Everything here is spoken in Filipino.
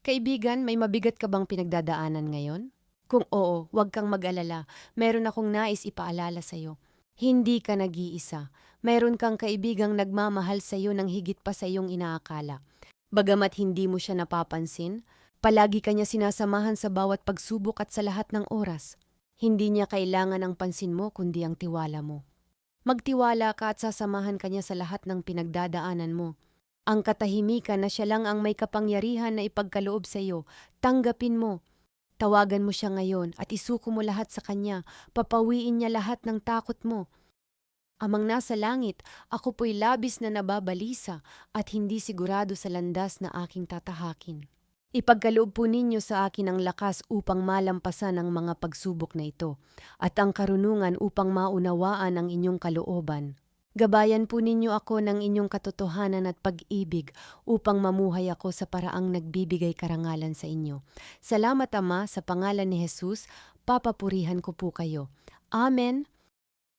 Kaibigan, may mabigat ka bang pinagdadaanan ngayon? Kung oo, huwag kang mag-alala. Meron akong nais ipaalala sa'yo. Hindi ka nag-iisa. Meron kang kaibigang nagmamahal sa'yo ng higit pa sa iyong inaakala. Bagamat hindi mo siya napapansin, palagi ka niya sinasamahan sa bawat pagsubok at sa lahat ng oras. Hindi niya kailangan ang pansin mo kundi ang tiwala mo. Magtiwala ka at sasamahan ka niya sa lahat ng pinagdadaanan mo. Ang katahimikan na siya lang ang may kapangyarihan na ipagkaloob sa iyo, tanggapin mo. Tawagan mo siya ngayon at isuko mo lahat sa kanya, papawiin niya lahat ng takot mo. Amang nasa langit, ako po'y labis na nababalisa at hindi sigurado sa landas na aking tatahakin. Ipagkaloob po ninyo sa akin ang lakas upang malampasan ang mga pagsubok na ito at ang karunungan upang maunawaan ang inyong kalooban. Gabayan po ninyo ako ng inyong katotohanan at pag-ibig upang mamuhay ako sa paraang nagbibigay karangalan sa inyo. Salamat Ama, sa pangalan ni Jesus, papapurihan ko po kayo. Amen